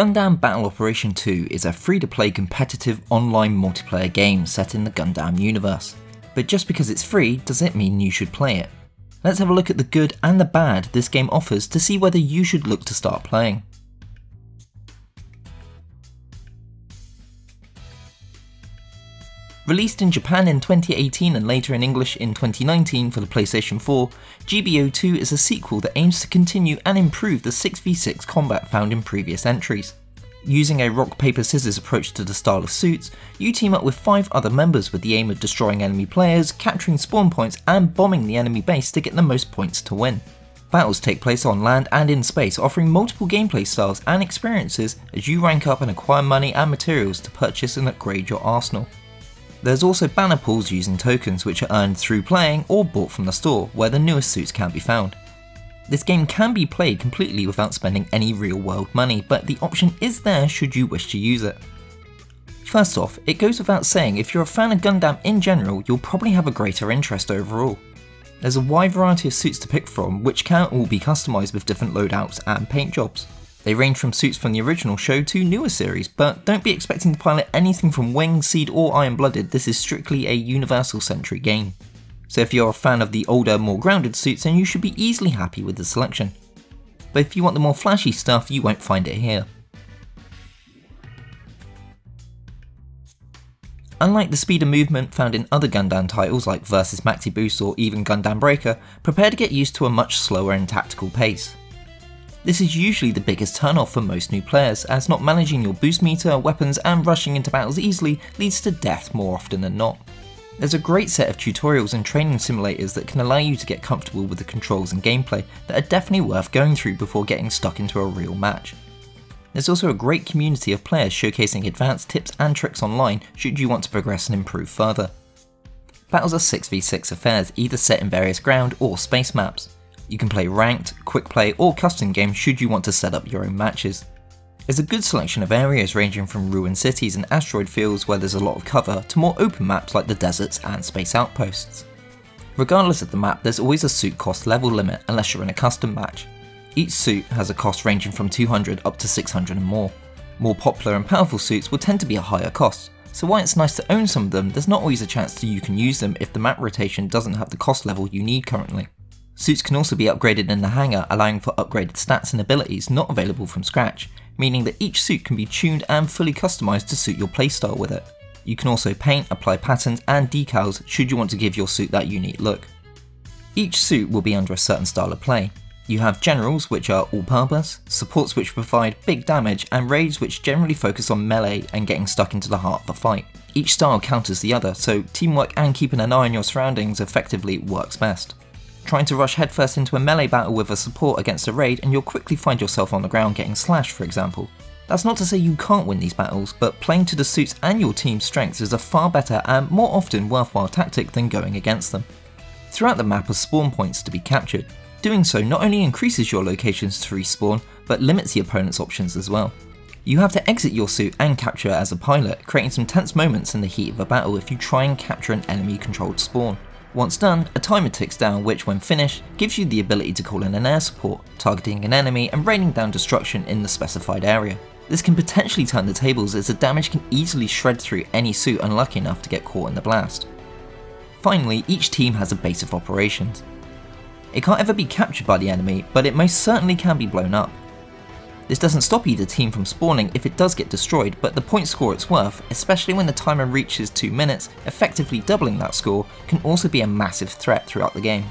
Gundam Battle Operation 2 is a free-to-play competitive online multiplayer game set in the Gundam universe. But just because it's free doesn't mean you should play it. Let's have a look at the good and the bad this game offers to see whether you should look to start playing. Released in Japan in 2018 and later in English in 2019 for the PlayStation 4, GBO2 is a sequel that aims to continue and improve the 6v6 combat found in previous entries. Using a rock paper scissors approach to the style of suits, you team up with 5 other members with the aim of destroying enemy players, capturing spawn points and bombing the enemy base to get the most points to win. Battles take place on land and in space, offering multiple gameplay styles and experiences as you rank up and acquire money and materials to purchase and upgrade your arsenal. There's also banner pulls using tokens which are earned through playing or bought from the store, where the newest suits can be found. This game can be played completely without spending any real world money, but the option is there should you wish to use it. First off, it goes without saying if you're a fan of Gundam in general, you'll probably have a greater interest overall. There's a wide variety of suits to pick from, which can all be customised with different loadouts and paint jobs. They range from suits from the original show to newer series, but don't be expecting to pilot anything from Wing, Seed or Iron Blooded. This is strictly a universal centric game. So if you're a fan of the older, more grounded suits, then you should be easily happy with the selection. But if you want the more flashy stuff, you won't find it here. Unlike the speed of movement found in other Gundam titles like Versus Maxi Boost or even Gundam Breaker, prepare to get used to a much slower and tactical pace. This is usually the biggest turnoff for most new players, as not managing your boost meter, weapons and rushing into battles easily leads to death more often than not. There's a great set of tutorials and training simulators that can allow you to get comfortable with the controls and gameplay that are definitely worth going through before getting stuck into a real match. There's also a great community of players showcasing advanced tips and tricks online should you want to progress and improve further. Battles are 6v6 affairs, either set in various ground or space maps. You can play ranked, quick play or custom games should you want to set up your own matches. There's a good selection of areas ranging from ruined cities and asteroid fields where there's a lot of cover to more open maps like the deserts and space outposts. Regardless of the map, there's always a suit cost level limit unless you're in a custom match. Each suit has a cost ranging from 200 up to 600 and more. More popular and powerful suits will tend to be a higher cost, so while it's nice to own some of them, there's not always a chance that you can use them if the map rotation doesn't have the cost level you need currently. Suits can also be upgraded in the hangar, allowing for upgraded stats and abilities not available from scratch, meaning that each suit can be tuned and fully customised to suit your playstyle with it. You can also paint, apply patterns and decals should you want to give your suit that unique look. Each suit will be under a certain style of play. You have generals, which are all-purpose, supports which provide big damage, and raids which generally focus on melee and getting stuck into the heart of the fight. Each style counters the other, so teamwork and keeping an eye on your surroundings effectively works best. Trying to rush headfirst into a melee battle with a support against a raid and you'll quickly find yourself on the ground getting slashed, for example. That's not to say you can't win these battles, but playing to the suits and your team's strengths is a far better and more often worthwhile tactic than going against them. Throughout the map are spawn points to be captured. Doing so not only increases your locations to respawn, but limits the opponent's options as well. You have to exit your suit and capture it as a pilot, creating some tense moments in the heat of a battle if you try and capture an enemy controlled spawn. Once done, a timer ticks down which, when finished, gives you the ability to call in an air support, targeting an enemy and raining down destruction in the specified area. This can potentially turn the tables as the damage can easily shred through any suit unlucky enough to get caught in the blast. Finally, each team has a base of operations. It can't ever be captured by the enemy, but it most certainly can be blown up. This doesn't stop either team from spawning if it does get destroyed, but the point score it's worth, especially when the timer reaches 2 minutes, effectively doubling that score, can also be a massive threat throughout the game.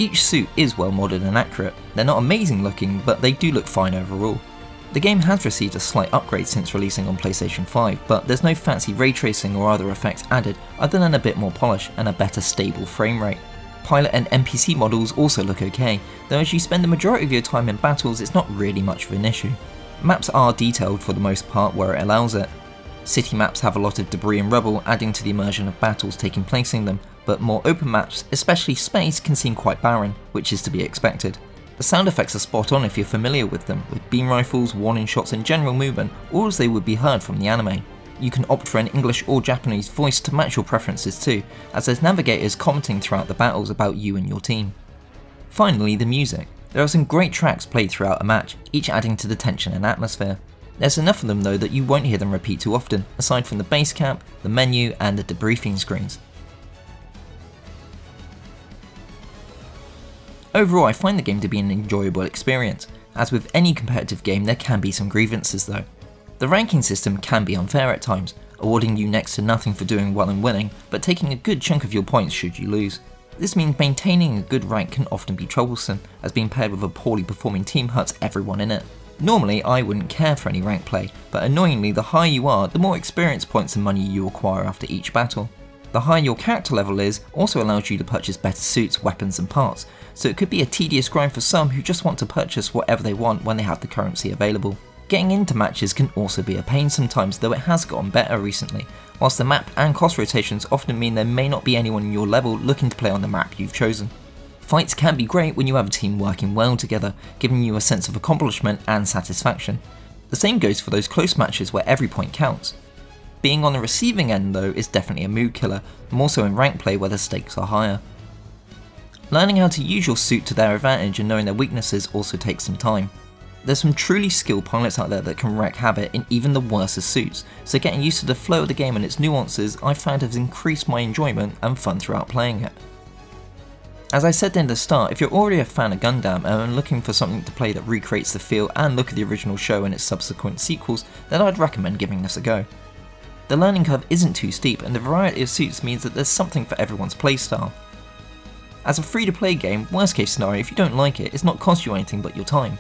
Each suit is well modded and accurate. They're not amazing looking, but they do look fine overall. The game has received a slight upgrade since releasing on PlayStation 5, but there's no fancy ray tracing or other effects added other than a bit more polish and a better stable frame rate. Pilot and NPC models also look okay, though as you spend the majority of your time in battles it's not really much of an issue. Maps are detailed for the most part where it allows it. City maps have a lot of debris and rubble adding to the immersion of battles taking place in them, but more open maps, especially space, can seem quite barren, which is to be expected. The sound effects are spot on if you're familiar with them, with beam rifles, warning shots and general movement, all as they would be heard from the anime. You can opt for an English or Japanese voice to match your preferences too, as there's navigators commenting throughout the battles about you and your team. Finally, the music. There are some great tracks played throughout a match, each adding to the tension and atmosphere. There's enough of them though that you won't hear them repeat too often, aside from the base camp, the menu and the debriefing screens. Overall, I find the game to be an enjoyable experience. As with any competitive game, there can be some grievances though. The ranking system can be unfair at times, awarding you next to nothing for doing well and winning, but taking a good chunk of your points should you lose. This means maintaining a good rank can often be troublesome, as being paired with a poorly performing team hurts everyone in it. Normally, I wouldn't care for any rank play, but annoyingly the higher you are, the more experience points and money you acquire after each battle. The higher your character level is also allows you to purchase better suits, weapons and parts, so it could be a tedious grind for some who just want to purchase whatever they want when they have the currency available. Getting into matches can also be a pain sometimes, though it has gotten better recently, whilst the map and cost rotations often mean there may not be anyone in your level looking to play on the map you've chosen. Fights can be great when you have a team working well together, giving you a sense of accomplishment and satisfaction. The same goes for those close matches where every point counts. Being on the receiving end though is definitely a mood killer, more so in rank play where the stakes are higher. Learning how to use your suit to their advantage and knowing their weaknesses also takes some time. There's some truly skilled pilots out there that can wreak havoc in even the worstest suits, so getting used to the flow of the game and its nuances I've found has increased my enjoyment and fun throughout playing it. As I said in the start, if you're already a fan of Gundam and are looking for something to play that recreates the feel and look of the original show and its subsequent sequels, then I'd recommend giving this a go. The learning curve isn't too steep and the variety of suits means that there's something for everyone's playstyle. As a free to play game, worst case scenario, if you don't like it, it's not cost you anything but your time.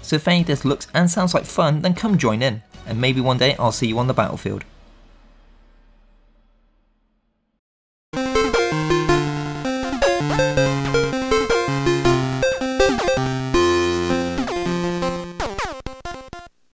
So if any of this looks and sounds like fun, then come join in, and maybe one day I'll see you on the battlefield.